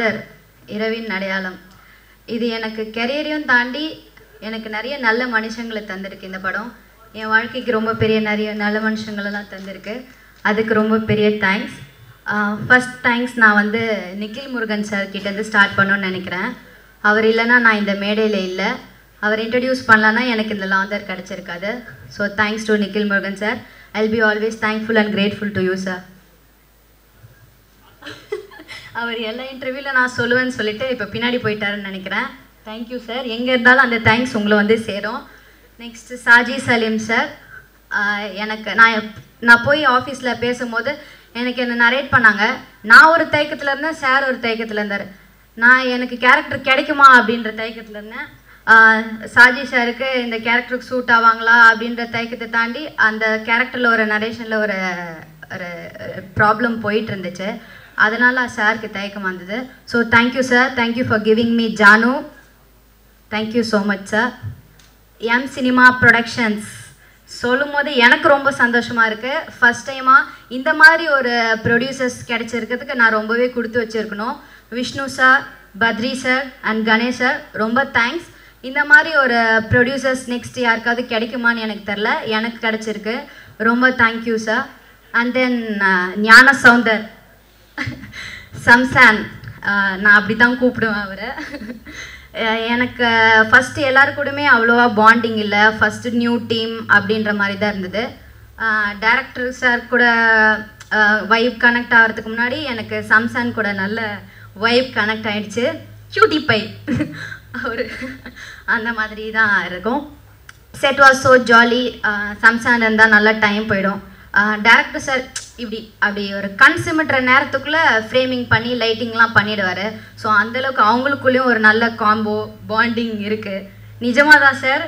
காதலர் இரவின் அடையாளம். இது எனக்கு கெரியரையும் தாண்டி எனக்கு நிறைய நல்ல மனுஷங்களை தந்திருக்கு. இந்த படம் என் வாழ்க்கைக்கு ரொம்ப பெரிய நிறைய நல்ல மனுஷங்களெல்லாம் தந்திருக்கு. அதுக்கு ரொம்ப பெரிய தேங்க்ஸ். ஃபஸ்ட் தேங்க்ஸ் நான் வந்து நிக்கில் முருகன் சார் கிட்டேருந்து ஸ்டார்ட் பண்ணணும்னு நினைக்கிறேன். அவர் இல்லைன்னா நான் இந்த மேடையில் இல்லை. அவர் இன்ட்ரடியூஸ் பண்ணலன்னா எனக்கு இந்த லாந்தர் கிடச்சிருக்காது. So thanks to Nikhil Murugan sir. I'll be always thankful and grateful to you sir. அவர் எல்லா இன்டர்வியூவில் நான் சொல்லுவேன்னு சொல்லிட்டு இப்போ பின்னாடி போயிட்டாருன்னு நினைக்கிறேன். Thank you sir. எங்கே இருந்தாலும் அந்த தேங்க்ஸ் உங்களை வந்து சேரும். Next Saji Saleem sir. எனக்கு நான் போய் ஆஃபீஸில் பேசும்போது எனக்கு என்ன நரேட் பண்ணாங்க. நான் ஒரு தயக்கத்தில் இருந்தேன், சார் ஒரு தயக்கத்தில் இருந்தார். நான் எனக்கு கேரக்டர் கிடைக்குமா அப்படின்ற தயக்கத்தில் இருந்தேன். சாஜி சாருக்கு இந்த கேரக்டருக்கு சூட் ஆவாங்களா அப்படின்ற தயக்கத்தை தாண்டி அந்த கேரக்டரில் ஒரு நரேஷனில் ஒரு ப்ராப்ளம் போயிட்டு இருந்துச்சு. அதனால் சாருக்கு தயக்கம் வந்தது. So thank you sir. Thank you for giving me Jaanu. Thank you so much sir. M cinema productions சொல்லும் போது எனக்கு ரொம்ப சந்தோஷமாக இருக்குது. ஃபஸ்ட் டைமாக இந்த மாதிரி ஒரு ப்ரொடியூசர்ஸ் கிடைச்சிருக்கிறதுக்கு நான் ரொம்பவே கொடுத்து வச்சுருக்கணும். Vishnu sir, Badri sir and Ganesh sir ரொம்ப தேங்க்ஸ். இந்த மாதிரி ஒரு ப்ரொடியூசர்ஸ் நெக்ஸ்ட் யாருக்காவது கிடைக்குமான்னு எனக்கு தெரில, எனக்கு கிடச்சிருக்கு. ரொம்ப தேங்க்யூ சார். அண்ட் தென் ஞான சௌந்தர் சம்சான், நான் அப்படி தான் கூப்பிடுவேன் அவரை. எனக்கு ஃபஸ்ட்டு எல்லாருக்கூடமே அவ்வளோவா பாண்டிங் இல்லை. ஃபஸ்ட்டு நியூ டீம் அப்படின்ற மாதிரி தான் இருந்தது. டைரக்டர் சார் கூட வைப் கனெக்ட் ஆகிறதுக்கு முன்னாடி எனக்கு சம்சான் கூட நல்ல வைப் கனெக்ட் ஆகிடுச்சு. க்யூட்டி பை அவர் அந்த மாதிரி தான் இருக்கும். Set was so jolly. Samson இருந்தால் நல்லா டைம் போயிடும். டைரக்டர் சார் அப்படி ஒரு கண் சிமிட்டுற நேரத்துக்குள்ளே ஃப்ரேமிங் பண்ணி லைட்டிங்லாம் பண்ணிவிடுவார். ஸோ அந்தளவுக்கு அவங்களுக்குள்ளேயும் ஒரு நல்ல காம்போ பாண்டிங் இருக்குது. நிஜமாக தான் சார்,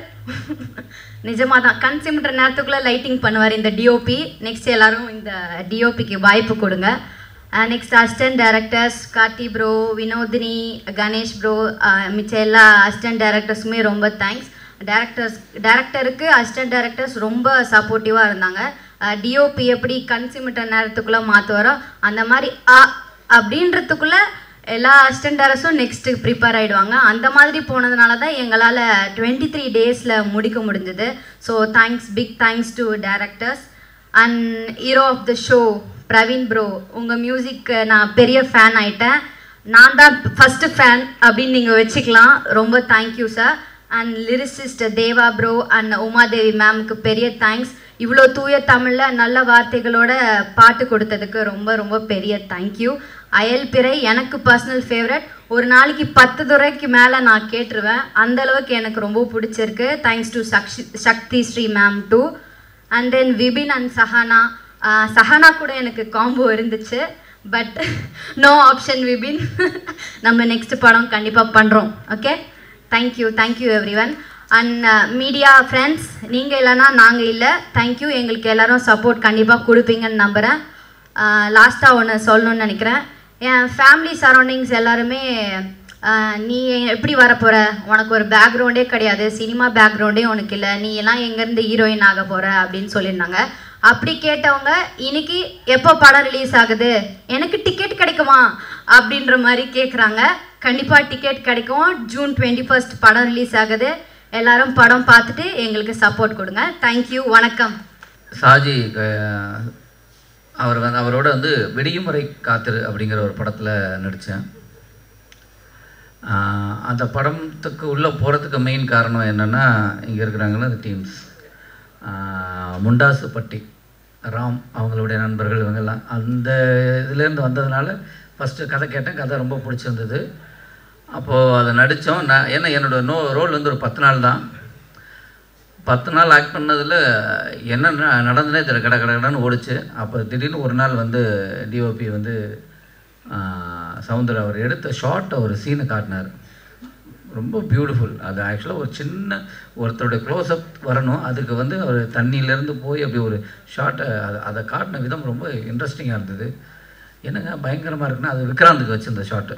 நிஜமாக தான். கண் சிமிட்டுற நேரத்துக்குள்ளே லைட்டிங் பண்ணுவார் இந்த டிஓபி. நெக்ஸ்ட் எல்லோரும் இந்த டிஓபிக்கு வாய்ப்பு கொடுங்க. Next assistant directors Karthi bro, Vinodhini, Ganesh bro, மிச்ச எல்லா அசிஸ்டன்ட் டைரக்டர்ஸுமே ரொம்ப தேங்க்ஸ். டைரக்டருக்கு அசிஸ்டன்ட் டைரக்டர்ஸ் ரொம்ப சப்போர்ட்டிவாக இருந்தாங்க. டிஓபி எப்படி கண் சிமிட்ட நேரத்துக்குள்ளே மாற்றுவாரோ அந்த மாதிரி அப்படின்றதுக்குள்ளே எல்லா அசிஸ்டன்ட் டைரக்டர்ஸும் நெக்ஸ்ட்டு ப்ரிப்பேர் ஆகிடுவாங்க. அந்த மாதிரி போனதுனால தான் எங்களால் 23 டேஸில் முடிக்க முடிஞ்சது. So thanks, big thanks to directors. And hero of the show Praveen bro, உங்கள் மியூசிக் நான் பெரிய ஃபேன் ஆகிட்டேன். நான் தான் ஃபஸ்ட்டு ஃபேன் அப்படின்னு நீங்கள் வச்சுக்கலாம். ரொம்ப thank you sir. And lyricist Deva bro and Umadevi மேம்க்கு பெரிய தேங்க்ஸ். இவ்வளோ தூய தமிழில் நல்ல வார்த்தைகளோட பாட்டு கொடுத்ததுக்கு ரொம்ப ரொம்ப பெரிய தேங்க்யூ. அயல்பிறை எனக்கு பர்சனல் ஃபேவரட். ஒரு நாளைக்கு 10 தடவைக்கு மேலே நான் கேட்டுருவேன். அந்தளவுக்கு எனக்கு ரொம்ப பிடிச்சிருக்கு. Thanks to Shakthi Sri ma'am too. And then Vipin and Sahana. Sahana கூட எனக்கு காம்போ இருந்துச்சு, பட் நோ ஆப்ஷன் விபின். நம்ம நெக்ஸ்ட் படம் கண்டிப்பாக பண்ணுறோம். Okay, thank you. Thank you every one. And media friends, நீங்கள் இல்லைன்னா நாங்கள் இல்லை. தேங்க்யூ. எங்களுக்கு எல்லோரும் சப்போர்ட் கண்டிப்பாக கொடுப்பீங்கன்னு நம்புகிறேன். லாஸ்ட்டாக ஒன்று சொல்லணும்னு நினைக்கிறேன். என் ஃபேமிலி சரௌண்டிங்ஸ் எல்லாருமே நீ எப்படி வரப்போகிற, உனக்கு ஒரு பேக்ரவுண்டே கிடையாது, சினிமா பேக்ரவுண்டே உனக்கு இல்லை, நீ எல்லாம் எங்கேருந்து ஹீரோயின் ஆக போகிற அப்படின்னு சொல்லியிருந்தாங்க. அப்படி கேட்டவங்க இன்னைக்கு எப்போ படம் ரிலீஸ் ஆகுது, எனக்கு டிக்கெட் கிடைக்குமா அப்படின்ற மாதிரி கேட்குறாங்க. கண்டிப்பாக டிக்கெட் கிடைக்கும். ஜூன் 21 படம் ரிலீஸ் ஆகுது. எல்லாரும் படம் பார்த்துட்டு எங்களுக்கு சப்போர்ட் கொடுங்க. தேங்க்யூ, வணக்கம். சாஜி அவரோட வந்து விடியுமுறை காத்திரு அப்படிங்கிற ஒரு படத்தில் நடித்தேன். அந்த படத்துக்கு உள்ளே போகிறதுக்கு மெயின் காரணம் என்னென்னா, இங்கே இருக்கிறாங்கன்னா அந்த டீம்ஸ் முண்டாசுப்பட்டி ராம் அவங்களுடைய நண்பர்கள் இவங்கெல்லாம் அந்த இதுலேருந்து வந்ததுனால ஃபஸ்ட்டு கதை கேட்டேன். கதை ரொம்ப பிடிச்சிருந்தது. அப்போது அதை நடித்தோம். ஏன்னா என்னோடய ரோல் வந்து ஒரு 10 நாள் தான். 10 நாள் ஆக்ட் பண்ணதில் என்ன நடந்ததே தெரியல, கடன்னு ஓடிச்சு. அப்போ திடீர்னு ஒரு நாள் வந்து டிஓபி வந்து சவுந்தர் அவர் எடுத்த ஷார்ட்டை ஒரு சீனை காட்டினார். ரொம்ப பியூட்டிஃபுல். அது ஆக்சுவலாக ஒரு சின்ன ஒருத்தருடைய க்ளோஸ்அப் வரணும், அதுக்கு வந்து அவர் தண்ணியிலேருந்து போய் அப்படி ஒரு ஷார்ட்டை அதை காட்டின விதம் ரொம்ப இன்ட்ரெஸ்டிங்காக இருந்தது. என்னங்க பயங்கரமாக இருக்குன்னா, அது விக்ராந்துக்கு வச்சுருந்த ஷார்ட்டு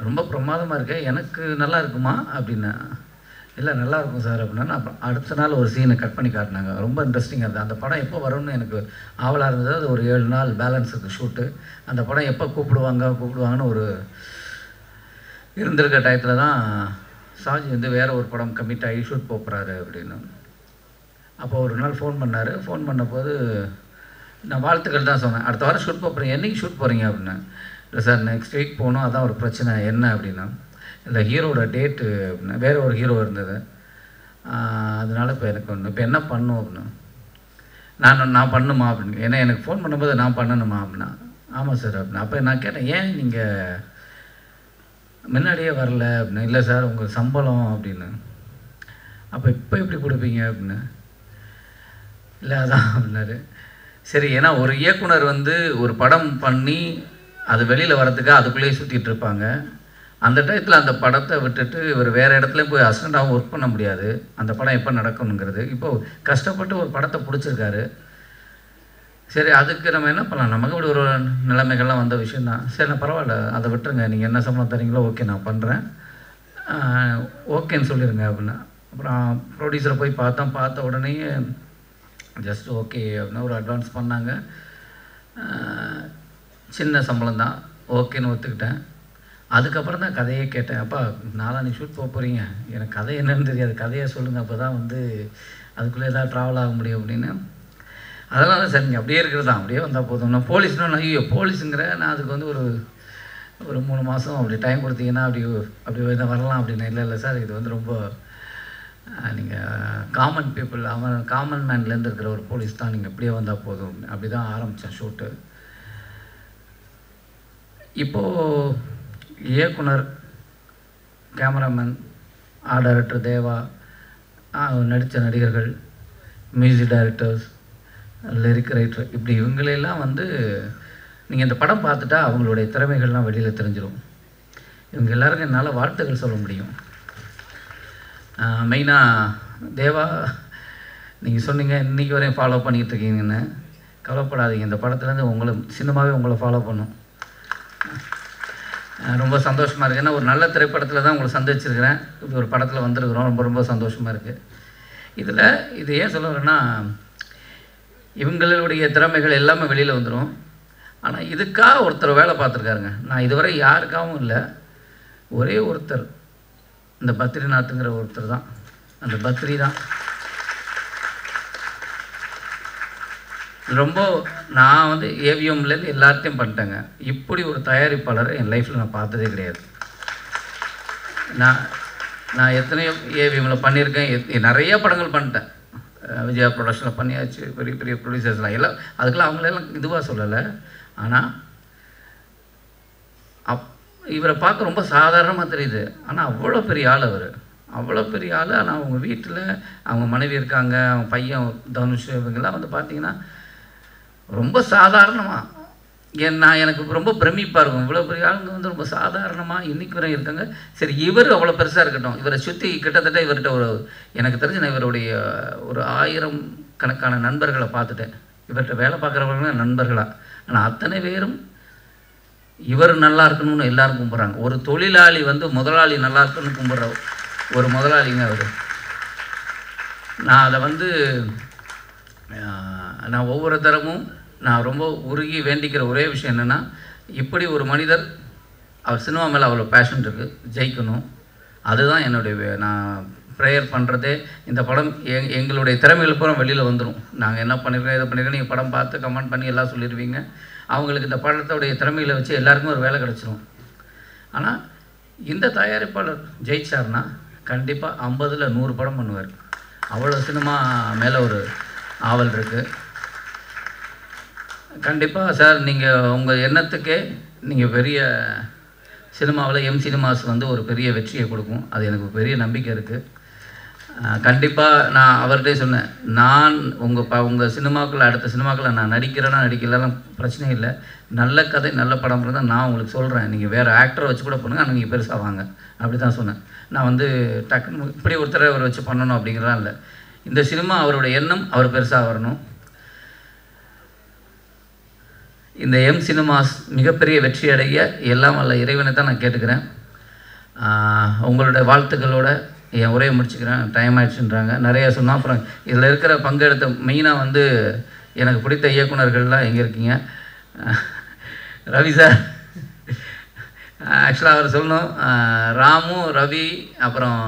ரொம்ப பிரமாதமாக இருக்கு, எனக்கு நல்லா இருக்குமா அப்படின்னா, இல்லை நல்லாயிருக்கும் சார் அப்படின்னா அப்புறம் அடுத்த நாள் ஒரு சீனை கட் பண்ணி காட்டினாங்க. ரொம்ப இன்ட்ரெஸ்டிங்காக இருந்தது. அந்த படம் எப்போ வரும்னு எனக்கு ஆவலாக இருந்தது. அது ஒரு 7 நாள் பேலன்ஸ் இருக்குது ஷூட்டு. அந்த படம் எப்போ கூப்பிடுவாங்கன்னு ஒரு இருந்திருக்க டயத்தில் தான் சாஜி வந்து வேறு ஒரு படம் கமிட் ஆகி ஷூட் போகிறாரு அப்படின்னு. அப்போ ஒரு நாள் ஃபோன் பண்ணார். ஃபோன் பண்ணபோது நான் வாழ்த்துக்கள் தான் சொன்னேன். அடுத்த வாரம் ஷூட் போகிறீங்க, என்றைக்கு ஷூட் போகிறீங்க அப்படின்னா. இல்லை சார் நெக்ஸ்ட் வீக் போகணும், அதான் ஒரு பிரச்சனை. என்ன அப்படின்னா, இல்லை ஹீரோட டேட்டு அப்படின்னா வேறு ஒரு ஹீரோ இருந்தது, அதனால் இப்போ எனக்கு ஒன்று இப்போ என்ன பண்ணும் அப்படின்னா, நான் பண்ணுமா அப்படின்னு. ஏன்னா எனக்கு ஃபோன் பண்ணும்போது நான் பண்ணணுமா அப்படின்னா. ஆமாம் சார் அப்படின்னா. அப்போ நான் கேட்டேன், ஏன் நீங்கள் முன்னாடியே வரல அப்படின்னு. இல்லை சார் உங்கள் சம்பளம் அப்படின்னு. அப்போ இப்போ எப்படி கொடுப்பீங்க அப்படின்னு. இல்லை அதான் அப்படின்னாரு. சரி, ஏன்னா ஒரு இயக்குனர் வந்து ஒரு படம் பண்ணி அது வெளியில் வரதுக்கு அதுக்குள்ளேயே சுற்றிட்டு இருப்பாங்க. அந்த டயத்தில் அந்த படத்தை விட்டுட்டு இவர் வேறு இடத்துலையும் போய் அசிஸ்டண்ட்டாகவும் ஒர்க் பண்ண முடியாது. அந்த படம் எப்போ நடக்கணுங்கிறது. இப்போது கஷ்டப்பட்டு ஒரு படத்தை பிடிச்சிருக்காரு. சரி, அதுக்கு நம்ம என்ன பண்ணலாம், நமக்கு இப்படி ஒரு நிலைமைகள்லாம் வந்த விஷயந்தான். சரி நான் பரவாயில்ல, அதை விட்டுருங்க, நீங்கள் என்ன சம்பளம் தரீங்களோ ஓகே நான் பண்ணுறேன், ஓகேன்னு சொல்லிடுங்க அப்படின்னா. அப்புறம் ப்ரொடியூசரை போய் பார்த்த உடனே ஜஸ்ட் ஓகே அப்படின்னா ஒரு அட்வான்ஸ் பண்ணாங்க. சின்ன சம்பளம் தான், ஓகேன்னு ஒத்துக்கிட்டேன். அதுக்கப்புறம் தான் கதையே கேட்டேன். அப்பா நாளான்னைக்கு ஷூட் போகிறீங்க, எனக்கு கதை என்னன்னு தெரியாது, கதையை சொல்லுங்கள், அப்போ தான் வந்து அதுக்குள்ளே ஏதாவது ட்ராவல் ஆக முடியும் அப்படின்னு. அதனால தான் சார் நீங்கள் அப்படியே இருக்கிறது தான், அப்படியே வந்தால் போதும். நான் போலீஸ்னால் ஐயோ போலீஸுங்கிற, நான் அதுக்கு வந்து ஒரு 3 மாதம் அப்படி டைம் கொடுத்தீங்கன்னா அப்படி வரலாம் அப்படின்னு. இல்லை சார், இது வந்து ரொம்ப நீங்கள் காமன் பீப்புள், காமன் மேன்லேருந்து இருக்கிற ஒரு போலீஸ் தான், நீங்கள் இப்படியே வந்தால் போதும். அப்படி தான் ஆரம்பித்தேன் ஷூட்டு. இப்போது இயக்குனர், கேமராமேன், ஆர்ட் டைரக்டர் தேவா, நடித்த நடிகர்கள், மியூசிக் டைரக்டர்ஸ், லிரிக் ரைட்டர், இப்படி இவங்களெல்லாம் வந்து நீங்கள் இந்த படம் பார்த்துட்டா அவங்களுடைய திறமைகள்லாம் வெளியில் தெரிஞ்சிடும். இவங்க எல்லாருக்கும் என்னால் வாழ்த்துக்கள் சொல்ல முடியும். மெயினாக தேவா, நீங்கள் சொன்னீங்க இன்றைக்கி வரையும் ஃபாலோ பண்ணிக்கிட்டு இருக்கீங்கன்னு. கவலைப்படாதீங்க, இந்த படத்துலேருந்து சினிமாவே உங்களை ஃபாலோ பண்ணும். ரொம்ப சந்தோஷமாக இருக்குது. ஏன்னா ஒரு நல்ல திரைப்படத்தில் தான் உங்களை சந்திச்சிருக்கிறேன். இப்படி ஒரு படத்தில் வந்திருக்கிறோம். ரொம்ப சந்தோஷமாக இருக்குது. இது ஏன் சொல்ல வரேன்னா, இவங்களுடைய திறமைகள் எல்லாமே வெளியில் வந்துடும். ஆனால் இதுக்காக ஒருத்தர் வேலை பார்த்துருக்காருங்க. நான் இதுவரை யாருக்காகவும் இல்லை, ஒரே ஒருத்தர், இந்த பத்ரிநாத்துங்கிற ஒருத்தர் தான். அந்த பத்ரி தான் ரொம்ப, நான் வந்து ஏவிஎம்லேருந்து எல்லாத்தையும் பண்ணிட்டேங்க. இப்படி ஒரு தயாரிப்பாளரை என் லைஃப்பில் நான் பார்த்ததே கிடையாது. நான் எத்தனையோ ஏவிஎம்மில் பண்ணியிருக்கேன், நிறைய படங்கள் பண்ணிட்டேன். விஜயா ப்ரொடக்ஷனில் பண்ணியாச்சு, பெரிய பெரிய ப்ரொடியூசர்ஸ்லாம் எல்லாம், அதுக்கெல்லாம் அவங்களெல்லாம் இதுவாக சொல்லலை. ஆனால் இவரை பார்க்க ரொம்ப சாதாரணமாக தெரியுது. ஆனால் அவ்வளோ பெரிய ஆள் அவர், அவ்வளோ பெரிய ஆள். ஆனால் அவங்க வீட்டில் அவங்க மனைவி இருக்காங்க, அவங்க பையன் தனுஷ், இவங்கெல்லாம் வந்து பார்த்திங்கன்னா ரொம்ப சாதாரணமாக எனக்கு ரொம்ப பிரமிப்பாக இருக்கும். இவ்வளோ பெரிய ஆளுங்க வந்து ரொம்ப சாதாரணமாக இன்றைக்கி வரை இருக்காங்க. சரி, இவர் அவ்வளோ பெருசாக இருக்கட்டும், இவரை சுற்றி கிட்டத்தட்ட இவர்கிட்ட எனக்கு தெரிஞ்சு நான் இவருடைய ஒரு 1000 கணக்கான நண்பர்களை பார்த்துட்டேன். இவர்கிட்ட வேலை பார்க்குறவங்க நண்பர்களாக. ஆனால் அத்தனை பேரும் இவர் நல்லா இருக்கணும்னு எல்லாரும் கும்பிட்றாங்க. ஒரு தொழிலாளி வந்து முதலாளி நல்லா இருக்கணும்னு கும்பிட்ற ஒரு முதலாளிங்க அவர். நான் அதை வந்து நான் ஒவ்வொரு தரமும் நான் ரொம்ப உருகி வேண்டிக்கிற ஒரே விஷயம் என்னென்னா, இப்படி ஒரு மனிதர், அவர் சினிமா மேலே அவ்வளோ பேஷன் இருக்குது, ஜெயிக்கணும். அதுதான் என்னுடைய நான் ப்ரேயர் பண்ணுறதே. இந்த படம் எங்களுடைய திறமைகள் பூரா வெளியில் வந்துடும். நாங்கள் என்ன பண்ணியிருக்கோம், இதை பண்ணியிருக்கோம், நீங்கள் படம் பார்த்து கமெண்ட் பண்ணி எல்லாம் சொல்லிடுவீங்க. அவங்களுக்கு இந்த படத்தோடைய திறமைகளை வச்சு எல்லாருக்குமே ஒரு வேலை கிடச்சிரும். ஆனால் இந்த தயாரிப்பாளர் ஜெயிச்சார்னா கண்டிப்பாக 50ல் 100 படம் பண்ணுவார். அவ்வளோ சினிமா மேலே ஒரு ஆவல் இருக்குது. கண்டிப்பாக சார், நீங்கள் உங்கள் எண்ணத்துக்கே நீங்கள் பெரிய சினிமாவில் சினிமாஸ் வந்து ஒரு பெரிய வெற்றியை கொடுக்கும். அது எனக்கு பெரிய நம்பிக்கை இருக்குது. கண்டிப்பாக நான் அவர்கிட்டே சொன்னேன், நான் உங்கள் சினிமாக்களில் அடுத்த சினிமாக்களில் நான் நடிக்கலாம் பிரச்சனை இல்லை. நல்ல கதை நல்ல படம் இருந்தால் நான் உங்களுக்கு சொல்கிறேன், நீங்கள் வேறு ஆக்டரை வச்சு கூட பண்ணுங்கள், ஆனால் நீங்கள் பெருசாக வாங்க அப்படி தான் சொன்னேன். நான் வந்து டக்குன்னு இப்படி ஒருத்தரை அவர் வச்சு பண்ணணும் அப்படிங்கிறதான் இல்லை. இந்த சினிமா அவருடைய எண்ணம், அவர் பெருசாக வரணும். இந்த சினிமாஸ் மிகப்பெரிய வெற்றி அடைய எல்லாம் வல்ல இறைவனை தான் நான் கேட்டுக்கிறேன். உங்களுடைய வாழ்த்துக்களோட என் உரையை முடிச்சுக்கிறேன், டைம் ஆயிடுச்சுன்றாங்க. நிறைய சொன்னால் அப்புறம் இதில் இருக்கிற பங்கெடுத்த மெயினாக வந்து எனக்கு பிடித்த இயக்குனர்கள்லாம் எங்கே இருக்கீங்க? ரவி சார், ஆக்சுவலாக அவர் சொல்லணும், ராமு, ரவி, அப்புறம்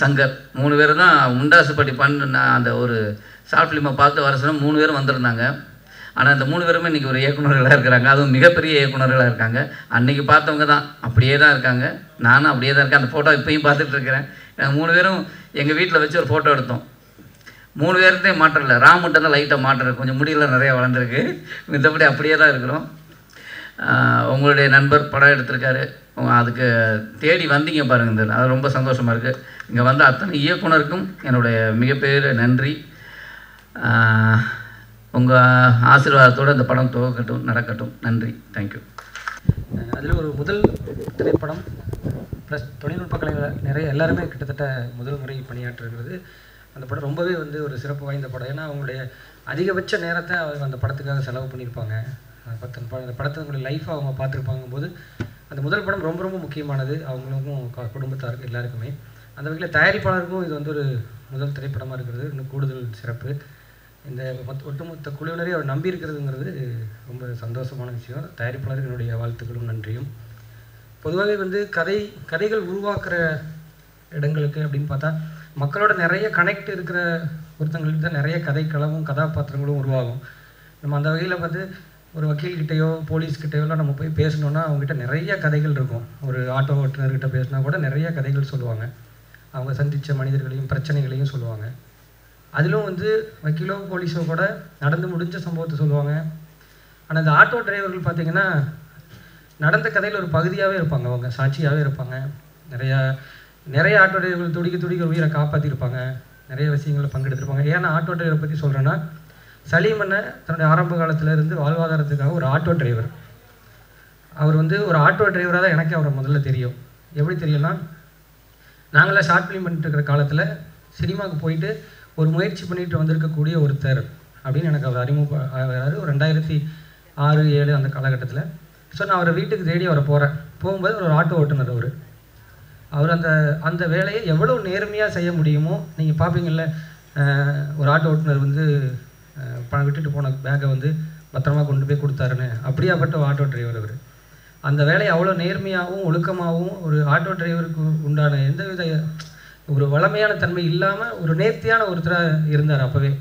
சங்கர் 3 பேர் தான் முண்டாசுப்பட்டி நான் அந்த ஒரு ஷார்ட் ஃபிலிமை பார்த்து வர சொன்னால் 3 பேரும் வந்திருந்தாங்க. ஆனால் இந்த 3 பேருமே இன்றைக்கி ஒரு இயக்குநர்களாக இருக்கிறாங்க, அதுவும் மிகப்பெரிய இயக்குநர்களாக இருக்காங்க. அன்றைக்கி பார்த்தவங்க தான் அப்படியே தான் இருக்காங்க, நானும் அப்படியே தான் இருக்கேன். அந்த ஃபோட்டோ இப்போயும் பார்த்துட்ருக்கிறேன். நாங்கள் 3 பேரும் எங்கள் வீட்டில் வச்சு ஒரு ஃபோட்டோ எடுத்தோம். 3 பேர்த்தையும் மாற்றம் இல்லை, ராமுட்ட தான் லைட்டாக மாற்றம், கொஞ்சம் முடியெல்லாம் நிறையா வளர்ந்துருக்கு, மித்தபடி அப்படியே தான் இருக்கிறோம். உங்களுடைய நண்பர் படம் எடுத்திருக்காரு, அதுக்கு தேடி வந்தீங்க பாருங்கள், அது ரொம்ப சந்தோஷமாக இருக்குது. இங்கே வந்த அத்தனை இயக்குனருக்கும் என்னுடைய மிகப்பெரிய நன்றி. உங்கள் ஆசீர்வாதத்தோடு இந்த படம் துவக்கட்டும், நடக்கட்டும். நன்றி, தேங்க்யூ. அதில் ஒரு முதல் திரைப்படம் ப்ளஸ் தொழில்நுட்ப கலைஞர் நிறைய எல்லாருமே கிட்டத்தட்ட முதல் முறை பணியாற்றுகிறது. அந்த படம் ரொம்பவே வந்து ஒரு சிறப்பு வாய்ந்த படம். ஏன்னா அவங்களுடைய அதிகபட்ச நேரத்தை அவங்க அந்த படத்துக்காக செலவு பண்ணியிருப்பாங்க. அந்த படத்தினுடைய லைஃப்பை அவங்க பார்த்துருப்பாங்க போது அந்த முதல் படம் ரொம்ப ரொம்ப முக்கியமானது அவங்களுக்கும் குடும்பத்தாருக்கு எல்லாருக்குமே. அந்த வகையில் தயாரிப்பாளருக்கும் இது வந்து ஒரு முதல் திரைப்படமாக இருக்கிறது இன்னும் கூடுதல் சிறப்பு. இந்த ஒட்டுமொத்த குழுவினரை அவர் நம்பி இருக்கிறதுங்கிறது ரொம்ப சந்தோஷமான விஷயம். தயாரிப்பாளருக்கு என்னுடைய வாழ்த்துக்களும் நன்றியும். பொதுவாகவே வந்து கதைகள் உருவாக்குற இடங்களுக்கு அப்படின்னு பார்த்தா மக்களோட நிறைய கனெக்ட் இருக்கிற ஒருத்தங்களுக்கு தான் நிறைய கதைக்களமும் கதாபாத்திரங்களும் உருவாகும். நம்ம அந்த வகையில் வந்து ஒரு வக்கீல்கிட்டையோ போலீஸ்கிட்டையோலாம் நம்ம போய் பேசணுன்னா அவங்ககிட்ட நிறைய கதைகள் இருக்கும். ஒரு ஆட்டோ ஓட்டுநர்கிட்ட பேசினா கூட நிறைய கதைகள் சொல்லுவாங்க, அவங்க சந்தித்த மனிதர்களையும் பிரச்சனைகளையும் சொல்லுவாங்க. அதிலும் வந்து வக்கீலோ போலீஸோ கூட நடந்து முடிஞ்ச சம்பவத்தை சொல்லுவாங்க. ஆனால் இந்த ஆட்டோ டிரைவர்கள் பார்த்திங்கன்னா நடந்த கதையில் ஒரு பகுதியாகவே இருப்பாங்க, அவங்க சாட்சியாகவே இருப்பாங்க. நிறைய ஆட்டோ டிரைவர்கள் துடிக்க உயிரை காப்பாற்றிருப்பாங்க, நிறைய விஷயங்களில் பங்கெடுத்திருப்பாங்க. ஏன்னா ஆட்டோ டிரைவரை பற்றி சொல்கிறேன்னா, சலீமனை தன்னுடைய ஆரம்ப காலத்திலேருந்து வாழ்வாதாரத்துக்காக ஒரு ஆட்டோ டிரைவர், அவர் வந்து ஒரு ஆட்டோ டிரைவராக தான் எனக்கு அவரை முதல்ல தெரியும். எப்படி தெரியும்னா, நாங்களாம் ஷார்ட் ஃபிலிம் பண்ணிட்டு இருக்கிற காலத்தில் சினிமாவுக்கு போயிட்டு ஒரு முயற்சி பண்ணிட்டு வந்திருக்கக்கூடிய ஒருத்தர் அப்படின்னு எனக்கு அவர் அறிமுகம் ஒரு 2006-07 அந்த காலகட்டத்தில். ஸோ நான் அவரை வீட்டுக்கு தேடி அவரை போகும்போது ஒரு ஆட்டோ ஓட்டுநர் அவர் அந்த வேலையை எவ்வளோ நேர்மையாக செய்ய முடியுமோ நீங்கள் பார்ப்பீங்கள்ல, ஒரு ஆட்டோ ஓட்டுநர் வந்து பணம் விட்டுட்டு போன பேக்கை வந்து பத்திரமா கொண்டு போய் கொடுத்தாருன்னு, அப்படியாப்பட்ட ஆட்டோ டிரைவர் அவர். அந்த வேலையை அவ்வளோ நேர்மையாகவும் ஒழுக்கமாகவும் ஒரு ஆட்டோ டிரைவருக்கு உண்டான எந்தவித ஒரு வளமையான தன்மை இல்லாமல் ஒரு நேர்த்தியான ஒருத்தராக இருந்தார். அப்போவே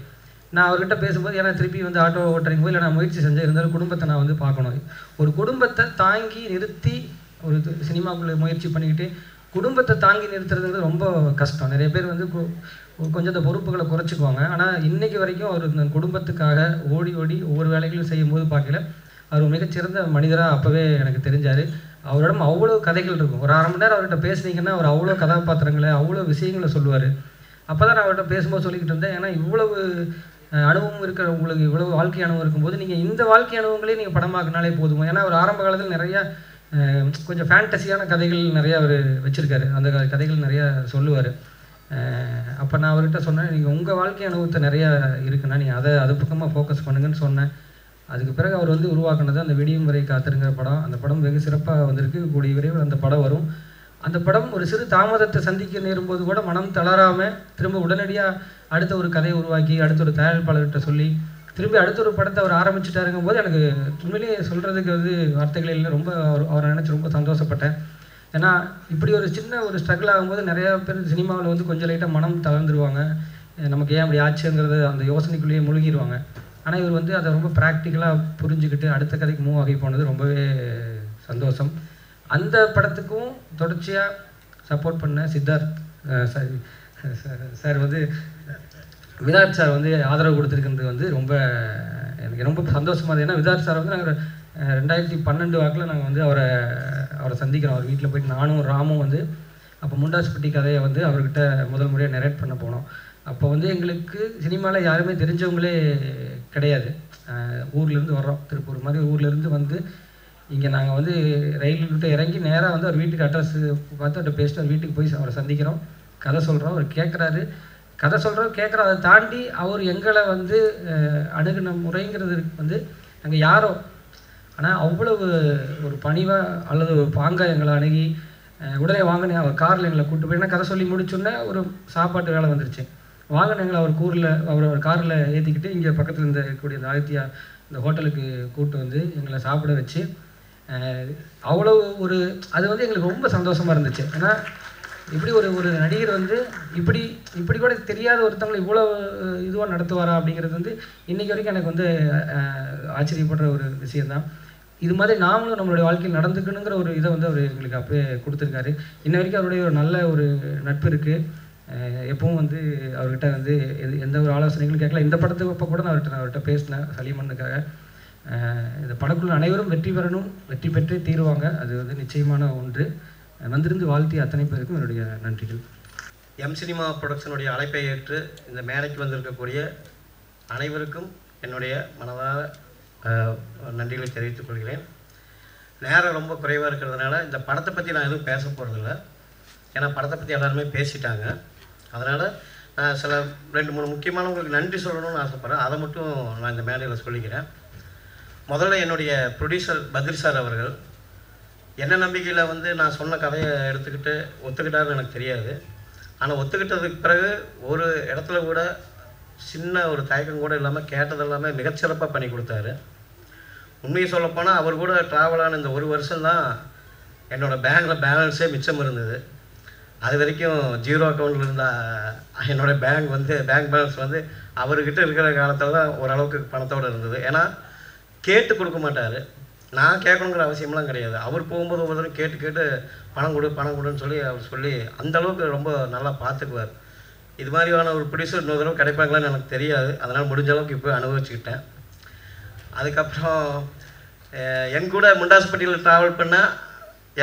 நான் அவர்கிட்ட பேசும்போது, ஏன்னா திருப்பி வந்து ஆட்டோ ஓட்டுறீங்க போது இல்லை நான் முயற்சி செஞ்சேன், இருந்தாலும் குடும்பத்தை நான் வந்து பார்க்கணும். ஒரு குடும்பத்தை தாங்கி நிறுத்தி ஒரு சினிமாக்குள்ளே முயற்சி பண்ணிக்கிட்டு குடும்பத்தை தாங்கி நிறுத்துறதுங்கிறது ரொம்ப கஷ்டம். நிறைய பேர் வந்து கொஞ்சம் இந்த பொறுப்புகளை குறைச்சிக்குவாங்க. ஆனால் இன்றைக்கி வரைக்கும் அவர் இந்த குடும்பத்துக்காக ஓடி ஒவ்வொரு வேலைகளும் செய்யும்போது பார்க்கல அவர் மிகச்சிறந்த மனிதராக அப்போவே எனக்கு தெரிஞ்சார். அவரிடம் அவ்வளோ கதைகள் இருக்கும். ஒரு 1/2 மணி நேரம் அவர்கிட்ட பேசுனீங்கன்னா அவர் அவ்வளோ கதாபாத்திரங்களை அவ்வளோ விஷயங்களை சொல்லுவார். அப்போ தான் நான் அவர்கிட்ட பேசும்போது சொல்லிக்கிட்டு இருந்தேன், ஏன்னா இவ்வளவு அனுபவம் இருக்கிற உங்களுக்கு இவ்வளவு வாழ்க்கை அனுபவம் இருக்கும்போது நீங்கள் இந்த வாழ்க்கை அனுபவங்களே நீங்கள் படமாக்கினாலே போதும். ஏன்னா அவர் ஆரம்ப காலத்தில் நிறையா கொஞ்சம் ஃபேண்டஸியான கதைகள் நிறையா அவர் வச்சுருக்காரு, அந்த கதைகள் நிறையா சொல்லுவார். அப்போ நான் அவர்கிட்ட சொன்னேன், நீங்கள் உங்கள் வாழ்க்கை அனுபவத்தை நிறையா இருக்குன்னா நீங்கள் அது பக்கமாக ஃபோக்கஸ் பண்ணுங்கன்னு சொன்னேன். அதுக்கு பிறகு அவர் வந்து உருவாக்குனது அந்த விடியும் வரை காத்திருங்கிற படம். அந்த படம் வெகு சிறப்பாக வந்திருக்கு. கூடிய விரைவில் அந்த படம் வரும். அந்த படம் ஒரு சிறு தாமதத்தை சந்திக்க நேரும்போது கூட மனம் தளராமல் திரும்ப உடனடியாக அடுத்த ஒரு கதையை உருவாக்கி அடுத்த ஒரு தயாரிப்பாளர்கிட்ட சொல்லி திரும்பி அடுத்த ஒரு படத்தை அவர் ஆரம்பிச்சுட்டாருங்கும் போது எனக்கு உண்மையிலேயே சொல்கிறதுக்கு வந்து வார்த்தைகள் இல்லை. ரொம்ப அவரை நினச்சி ரொம்ப சந்தோஷப்பட்டேன். ஏன்னா இப்படி ஒரு சின்ன ஒரு ஸ்ட்ரகிள் ஆகும்போது நிறையா பேர் சினிமாவில் வந்து கொஞ்சம் லைட்டாக மனம் தளர்ந்துருவாங்க, நமக்கு ஏன் அப்படி ஆச்சுங்கிறது அந்த யோசனைக்குள்ளேயே முழுகிடுவாங்க. ஆனால் இவர் வந்து அதை ரொம்ப ப்ராக்டிக்கலாக புரிஞ்சுக்கிட்டு அடுத்த கதைக்கு மூவ் ஆகி போனது ரொம்பவே சந்தோஷம். அந்த படத்துக்கும் தொடர்ச்சியாக சப்போர்ட் பண்ண சித்தார்த் சார் வந்து விதார்த் சார் வந்து ஆதரவு கொடுத்துருக்கிறது வந்து எனக்கு ரொம்ப சந்தோஷமாக இருந்தது. ஏன்னா விதார்த் சார் வந்து நாங்கள் 2012 வாக்கில் நாங்கள் வந்து அவரை சந்திக்கிறோம். அவர் வீட்டில் போயிட்டு நானும் ராமும் வந்து அப்போ முண்டாசுப்பட்டி கதையை வந்து அவர்கிட்ட முதல் முறையாக நரேட் பண்ண போனோம். அப்போ வந்து எங்களுக்கு சினிமாவில் யாருமே தெரிஞ்சவங்களே கிடையாது. ஊர்லேருந்து வர்றோம், திருப்பூர் மாதிரி ஊர்லேருந்து வந்து இங்கே நாங்கள் வந்து ரயில் விட்டு இறங்கி நேராக வந்து அவர் வீட்டுக்கு அட்ரஸ் பார்த்து அவர்கிட்ட பேசிட்டு அவர் வீட்டுக்கு போய் அவரை சந்திக்கிறோம், கதை சொல்கிறோம். அவர் கேட்குறாரு, கதை சொல்கிறோம் கேட்குறோம். அதை தாண்டி அவர் எங்களை வந்து அணுகுன முறைங்கிறது வந்து நாங்கள் யாரோ, ஆனால் அவ்வளவு ஒரு பணிவாக அல்லது ஒரு பாங்காக எங்களை அணுகி உடனே வாங்கினே அவர் காரில் எங்களை கூப்பிட்டு போய், ஏன்னா கதை சொல்லி முடிச்சோன்னே ஒரு சாப்பாட்டு வேலை வந்துருச்சு. வாங்கின எங்களை அவர் காரில் ஏற்றிக்கிட்டு இங்கே பக்கத்தில் இருக்கக்கூடிய இந்த ஆதித்யா இந்த ஹோட்டலுக்கு கூப்பிட்டு வந்து எங்களை சாப்பிட வச்சு, அவ்வளோ அது வந்து எங்களுக்கு ரொம்ப சந்தோஷமாக இருந்துச்சு. ஏன்னா இப்படி ஒரு நடிகர் வந்து இப்படி கூட தெரியாத ஒருத்தவங்களை இவ்வளோ இதுவாக நடத்துவாரா அப்படிங்கிறது வந்து இன்றைக்கி வரைக்கும் எனக்கு வந்து ஆச்சரியப்படுற ஒரு விஷயந்தான். இது மாதிரி நாமளும் நம்மளுடைய வாழ்க்கையில் நடந்துக்கணுங்கிற ஒரு இதை வந்து அவர் எங்களுக்கு அப்பவே கொடுத்துருக்காரு. இன்ன வரைக்கும் அவருடைய ஒரு நல்ல ஒரு நட்பு இருக்குது. எப்பவும் வந்து அவர்கிட்ட வந்து எந்த ஒரு ஆலோசனைகளும் கேட்கல. இந்த படத்துக்கு அப்போ கூட நான் அவர்கிட்ட பேசினேன் சலீமனுக்காக. இந்த படக்குழு அனைவரும் வெற்றி பெறணும், வெற்றி பெற்றே தீருவாங்க, அது வந்து நிச்சயமான ஒன்று. வந்திருந்து வாழ்த்திய அத்தனை பேருக்கும் என்னுடைய நன்றிகள். எம் சினிமா ப்ரொடக்ஷனுடைய அழைப்பை ஏற்று இந்த மேடைக்கு வந்திருக்கக்கூடிய அனைவருக்கும் என்னுடைய மனதார நன்றிகளை தெரிவித்துக் கொள்கிறேன். நேரம் ரொம்ப குறைவாக இருக்கிறதுனால இந்த படத்தை பற்றி நான் எதுவும் பேச போகிறதில்ல. ஏன்னா படத்தை பற்றி எல்லாருமே பேசிட்டாங்க. அதனால் நான் சில 2-3 முக்கியமானவங்களுக்கு நன்றி சொல்லணும்னு ஆசைப்பட்றேன். அதை மட்டும் நான் இந்த மேடையில் சொல்லிக்கிறேன். முதல்ல என்னுடைய ப்ரொடியூசர் பத்ரி சார் அவர்கள் என்ன நம்பிக்கையில் வந்து நான் சொன்ன கதையை எடுத்துக்கிட்டு ஒத்துக்கிட்டாருன்னு எனக்கு தெரியாது. ஆனால் ஒத்துக்கிட்டதுக்கு பிறகு ஒரு இடத்துல கூட சின்ன ஒரு தயக்கம் கூட இல்லாமல் கேட்டது எல்லாமே மிகச்சிறப்பாக பண்ணி கொடுத்தாரு. உண்மையை சொல்லப்போனால் அவர் கூட ட்ராவலான இந்த 1 வருஷம்தான் என்னோடய பேங்கில் பேலன்ஸே மிச்சம் இருந்தது. அது வரைக்கும் 0 அக்கௌண்ட்டில் இருந்தால் என்னோடய பேங்க் பேலன்ஸ் வந்து அவர்கிட்ட இருக்கிற காலத்தில் தான் ஓரளவுக்கு பணத்தோடு இருந்தது. ஏன்னா கேட்டு கொடுக்க மாட்டார். நான் கேட்கணுங்கிற அவசியம்லாம் கிடையாது. அவர் போகும்போது ஒவ்வொரு தடவை கேட்டு பணம் கொடுன்னு சொல்லி அவர் சொல்லி அந்தளவுக்கு ரொம்ப நல்லா பார்த்துக்குவார். இது மாதிரியான ஒரு ப்ரொடியூசர் இன்னொரு தடவை கிடைப்பாங்களான்னு எனக்கு தெரியாது. அதனால் முடிஞ்ச அளவுக்கு இப்போ அனுபவிச்சுக்கிட்டேன். அதுக்கப்புறம் என் கூட முண்டாசுப்பட்டியில் ட்ராவல் பண்ண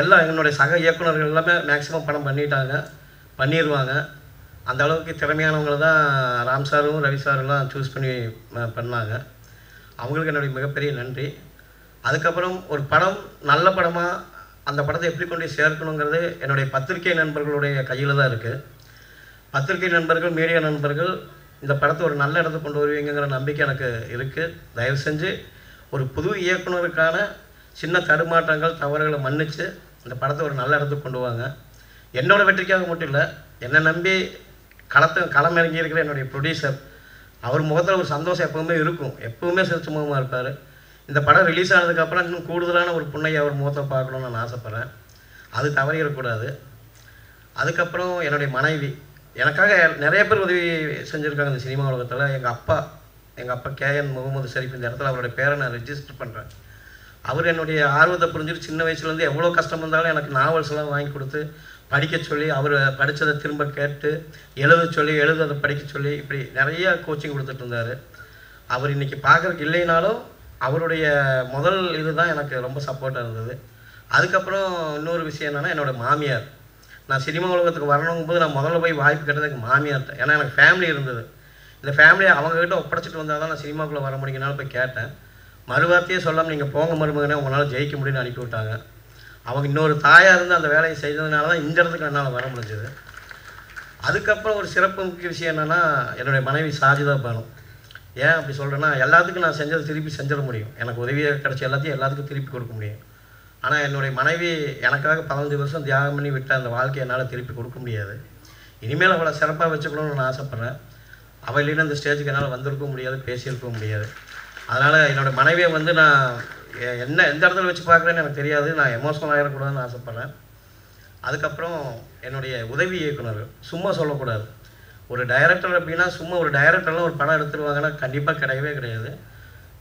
எல்லாம் என்னுடைய சக இயக்குநர்கள் எல்லாமே மேக்ஸிமம் படம் பண்ணிடுவாங்க. அந்த அளவுக்கு திறமையானவங்களை தான் ராம் சாரும் ரவி சாரெல்லாம் சூஸ் பண்ணி பண்ணாங்க. அவங்களுக்கு என்னுடைய மிகப்பெரிய நன்றி. அதுக்கப்புறம் ஒரு படம் நல்ல படமாக அந்த படத்தை எப்படி கொண்டு சேர்க்கணுங்கிறது என்னுடைய பத்திரிகை நண்பர்களுடைய கையில் தான் இருக்குது. பத்திரிகை நண்பர்கள், மீடியா நண்பர்கள் இந்த படத்தை ஒரு நல்ல இடத்துக்கு கொண்டு வருவீங்கிற நம்பிக்கை எனக்கு இருக்குது. தயவு செஞ்சு ஒரு புது இயக்குனருக்கான சின்ன தடுமாற்றங்கள் தவறுகளை மன்னித்து இந்த படத்தை ஒரு நல்ல இடத்துக்கு கொண்டு வாங்க. என்னோடய வெற்றிக்காக மட்டும் இல்லை, என்னை நம்பி களம் இறங்கி இருக்கிற என்னுடைய ப்ரொடியூசர், அவர் முகத்தில் ஒரு சந்தோஷம் எப்போவுமே இருக்கும். எப்போவுமே சிரிச்ச முகமாக இருப்பார். இந்த படம் ரிலீஸ் ஆனதுக்கப்புறம் இன்னும் கூடுதலான ஒரு புண்ணையை அவர் முகத்தை பார்க்கணுன்னு நான் ஆசைப்பட்றேன். அது தவறிடக்கூடாது. அதுக்கப்புறம் என்னுடைய மனைவி எனக்காக நிறைய பேர் உதவி செஞ்சுருக்காங்க இந்த சினிமா உலகத்தில். எங்கள் அப்பா KN முகமது ஷரீஃப், இந்த இடத்துல அவருடைய பேரை நான் ரெஜிஸ்டர் பண்ணுறேன். அவர் என்னுடைய ஆர்வத்தை புரிஞ்சுட்டு சின்ன வயசுலேருந்து எவ்வளோ கஷ்டம் இருந்தாலும் எனக்கு நாவல்ஸ்லாம் வாங்கி கொடுத்து படிக்க சொல்லி, அவர் படித்ததை திரும்ப கேட்டு எழுத படிக்க சொல்லி இப்படி நிறையா கோச்சிங் கொடுத்துட்டு இருந்தார். அவர் இன்றைக்கி பார்க்குறதுக்கு இல்லைனாலும் அவருடைய முதல் இதுதான் எனக்கு ரொம்ப சப்போர்ட்டாக இருந்தது. அதுக்கப்புறம் இன்னொரு விஷயம் என்னென்னா, என்னோடய மாமியார். நான் சினிமா உலகத்துக்கு வரணுங்கும்போது நான் முதல்ல போய் வாய்ப்பு கேட்டதுக்கு மாமியார்கிட்ட. ஏன்னா எனக்கு ஃபேமிலி இருந்தது. இந்த ஃபேமிலியை அவங்கக்கிட்ட ஒப்படைச்சிட்டு வந்தால் தான் நான் சினிமாக்குள்ளே வர முடியுங்கனால போய் கேட்டேன். மறுவார்த்தையே சொல்லாமல் நீங்கள் போங்க மருமகனே, உங்களால் ஜெயிக்க முடியும்னு அனுப்பி விட்டாங்க. அவங்க இன்னொரு தாயாக இருந்து அந்த வேலையை செய்ததுனால தான் இந்த இடத்துக்கு என்னால் வர முடிஞ்சது. அதுக்கப்புறம் ஒரு சிறப்பு முக்கிய விஷயம் என்னென்னா, என்னுடைய மனைவி சாஜிதா பானு. ஏன் அப்படி சொல்கிறேன்னா, எல்லாத்துக்கும் நான் செஞ்சதை திருப்பி செஞ்சிட முடியும். எனக்கு உதவியாக கிடச்ச எல்லாத்துக்கும் திருப்பி கொடுக்க முடியும். ஆனால் என்னுடைய மனைவி எனக்காக 15 வருஷம் தியாகம் பண்ணி விட்ட அந்த வாழ்க்கையை என்னால் திருப்பி கொடுக்க முடியாது. இனிமேல் அவளை சிறப்பாக வச்சுக்கணும்னு நான் ஆசைப்பட்றேன். அவள் இல்லைன்னா இந்த ஸ்டேஜுக்கு என்னால் வந்திருக்கவும் முடியாது, பேசியிருக்கவும் முடியாது. அதனால் என்னோடய மனைவியை வந்து நான் எந்த இடத்துல வச்சு பார்க்குறேன்னு எனக்கு தெரியாது. நான் எமோஷனல் ஆகிடக்கூடாதுன்னு ஆசைப்பட்றேன். அதுக்கப்புறம் என்னுடைய உதவி இயக்குனர்கள், சும்மா சொல்லக்கூடாது. ஒரு டைரக்டர் அப்படின்னா சும்மா ஒரு டைரக்டர்லாம் ஒரு படம் எடுத்துருவாங்கன்னா கண்டிப்பாக கிடையவே கிடையாது.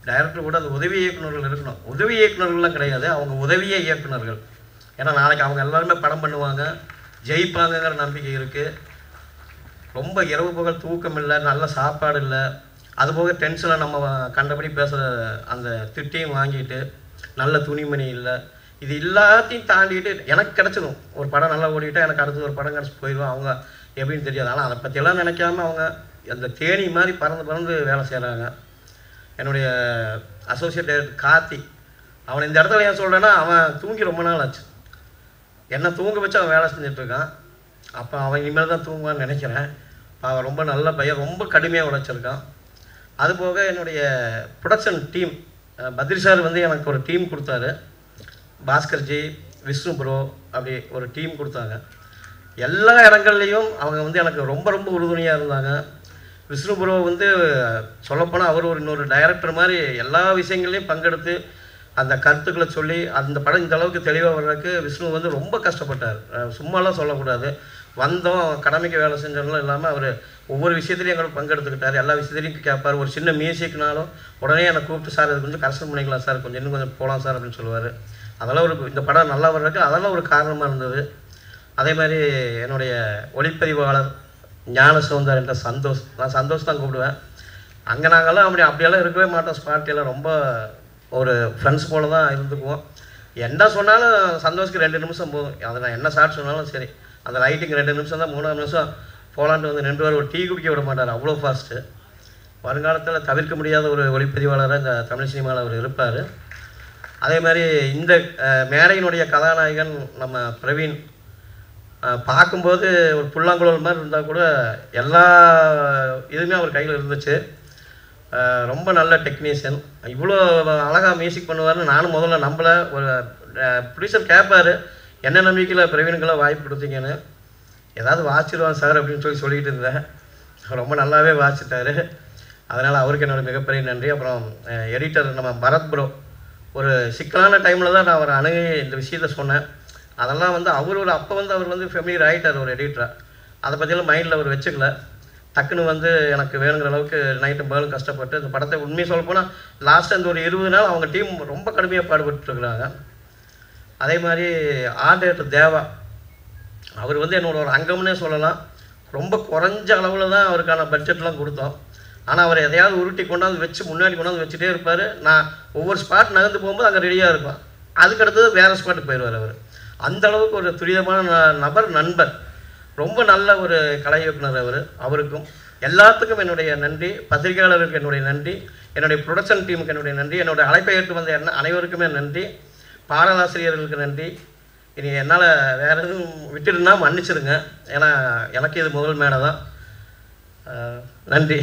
டைரக்டர் கூட அது உதவி இயக்குநர்கள் இருக்கணும். உதவி இயக்குநர்கள்லாம் கிடையாது, அவங்க உதவியே இயக்குநர்கள். ஏன்னா நாளைக்கு அவங்க எல்லாருமே படம் பண்ணுவாங்க, ஜெயிப்பாங்கங்கிற நம்பிக்கை இருக்குது. ரொம்ப இரவு பகல் தூக்கம் இல்லை, நல்ல சாப்பாடு இல்லை, அதுபோக டென்ஷனில் நம்ம கண்டபடி பேசுகிற அந்த திட்டையும் வாங்கிட்டு, நல்ல துணிமணி இல்லை, இது எல்லாத்தையும் தாண்டிட்டு எனக்கு கிடச்சிடும். ஒரு படம் நல்லா ஓடிக்கிட்டால் எனக்கு அடுத்து ஒரு படம் கிடச்சி போயிடுவோம். அவங்க எப்படின்னு தெரியாது. ஆனால் அதை பற்றியெல்லாம் நினைக்காம அவங்க அந்த தேனி மாதிரி பறந்து வேலை செய்கிறாங்க. என்னுடைய அசோசியேட் டைரக்டர் கார்த்தி, அவனை இந்த இடத்துல ஏன் சொல்கிறேன்னா, அவன் தூங்கி ரொம்ப நாள் ஆச்சு. என்ன தூங்க வச்சு அவன் வேலை செஞ்சிட்ருக்கான். அப்போ அவன் இனிமேல் தான் தூங்குவான்னு நினைக்கிறேன். அவன் ரொம்ப நல்ல பையன், ரொம்ப கடுமையாக உழைச்சிருக்கான். அதுபோக என்னுடைய ப்ரொடக்ஷன் டீம், பத்ரி சார் வந்து எனக்கு ஒரு டீம் கொடுத்தாரு. பாஸ்கர்ஜி, விஷ்ணு ப்ரோ அப்படி ஒரு டீம் கொடுத்தாங்க. எல்லா இடங்கள்லையும் அவங்க வந்து எனக்கு ரொம்ப ரொம்ப உறுதுணையாக இருந்தாங்க. விஷ்ணு ப்ரோ வந்து சொல்லப்போனால் அவர் ஒரு இன்னொரு டைரக்டர் மாதிரி எல்லா விஷயங்கள்லையும் பங்கெடுத்து அந்த கருத்துக்களை சொல்லி அந்த படம் இந்த அளவுக்கு தெளிவாக வர்றதுக்கு விஷ்ணு வந்து ரொம்ப கஷ்டப்பட்டார். சும்மாலாம் சொல்லக்கூடாது. வந்தோம் கடமைக்கு வேலை செஞ்சவங்களும் இல்லாமல் அவர் ஒவ்வொரு விஷயத்துலையும் எங்களுக்கு பங்கெடுத்துக்கிட்டார். எல்லா விஷயத்துலையும் கேட்பார். ஒரு சின்ன மியூசிக்னாலும் உடனே என்னை கூப்பிட்டு சார் இது கொஞ்சம் கரெக்ஷன் பண்ணிக்கலாம் சார், கொஞ்சம் இன்னும் கொஞ்சம் போகலாம் சார் அப்படின்னு சொல்லுவார். அதெல்லாம் ஒரு இந்த படம் நல்லா வர்றதுக்கு அதெல்லாம் ஒரு காரணமாக இருந்தது. அதே மாதிரி என்னுடைய ஒளிப்பதிவாளர் ஞான சௌந்தர் என்ற சந்தோஷ், நான் சந்தோஷ் தான் கூப்பிடுவேன். அங்கே நாங்கள்லாம் அப்படியெல்லாம் இருக்கவே மாட்டோம். ஸ்பாட்டியெல்லாம் ரொம்ப ஒரு ஃப்ரெண்ட்ஸ் போல தான் இருந்துக்குவோம். என்ன சொன்னாலும் சந்தோஷ்க்கு 2 நிமிஷம் போதும். அதை நான் என்ன ஷார்ட் சொன்னாலும் சரி, அந்த ரைட்டிங் 2 நிமிஷம் தான், 3ஆம் நிமிஷம் போலான்ட்டு வந்து நின்றுவார். ஒரு டீ குடிக்க விட மாட்டார், அவ்வளோ ஃபாஸ்ட்டு. வருங்காலத்தில் தவிர்க்க முடியாத ஒரு ஒளிப்பதிவாளராக இந்த தமிழ் சினிமாவில் அவர் இருப்பார். அதே மாதிரி இந்த மேடையினுடைய கதாநாயகன் நம்ம பிரவீன் பார்க்கும்போது ஒரு புல்லாங்குழல் மாதிரி இருந்தால் கூட எல்லா இதுவுமே அவர் கையில் இருந்துச்சு. ரொம்ப நல்ல டெக்னீஷியன். இவ்வளோ அழகாக மியூசிக் பண்ணுவார்னு நானும் முதல்ல நம்பலை. ஒரு ப்ரொடியூசர் கேட்பார், என்ன நம்பிக்கையில் பிரவீனுக்கெல்லாம் வாய்ப்பு கொடுத்தீங்கன்னு. ஏதாவது வாசிடுவான் சார் அப்படின்னு சொல்லிட்டு இருந்தேன். ரொம்ப நல்லாவே வாசிட்டார். அதனால் அவருக்கு என்னோடய மிகப்பெரிய நன்றி. அப்புறம் எடிட்டர் நம்ம பரத் ப்ரோ, ஒரு சிக்கலான டைமில் தான் நான் அவரை அணுகி இந்த விஷயத்த சொன்னேன். அதெல்லாம் வந்து அப்போ வந்து அவர் வந்து ஃபெமிலியர் ஆகிட்டார் ஒரு எடிட்டராக. அதை பற்றியெல்லாம் மைண்டில் அவர் வச்சுக்கல. டக்குன்னு வந்து எனக்கு வேணுங்கிற அளவுக்கு நைட்டு பேலும் கஷ்டப்பட்டு இந்த படத்தை உண்மையை சொல்ல போனால் லாஸ்ட்டு அந்த ஒரு 20 நாள் அவங்க டீம் ரொம்ப கடுமையாக பாடுபட்டுருக்குறாங்க. அதே மாதிரி ஆர்ட் டைரக்டர் தேவா, அவர் வந்து என்னோட ஒரு அங்கம்னே சொல்லலாம். ரொம்ப குறைஞ்ச அளவில் தான் அவருக்கான பட்ஜெட்லாம் கொடுத்தோம். ஆனால் அவர் எதையாவது உருட்டி கொண்டாந்து வச்சு முன்னாடி கொண்டாந்து வச்சுட்டே இருப்பார். நான் ஒவ்வொரு ஸ்பாட் நகர்ந்து போகும்போது அங்கே ரெடியாக இருக்கும். அதுக்கடுத்தது வேறு ஸ்பாட்டுக்கு போயிடுவார் அவர். அந்தளவுக்கு ஒரு துரிதமான நபர், நண்பர், ரொம்ப நல்ல ஒரு கலை இயக்குனர் அவர். அவருக்கும் எல்லாத்துக்கும் என்னுடைய நன்றி. பத்திரிகையாளருக்கு என்னுடைய நன்றி. என்னுடைய ப்ரொடக்ஷன் டீமுக்கு என்னுடைய நன்றி. என்னுடைய அழைப்பை ஏற்று வந்த அனைவருக்குமே நன்றி. பாடலாசிரியர்களுக்கு நன்றி. இனி என்னால் வேறு எதுவும் விட்டுருந்தா மன்னிச்சிருங்க. ஏன்னா எனக்கு இது முதல் மேடை தான். நன்றி.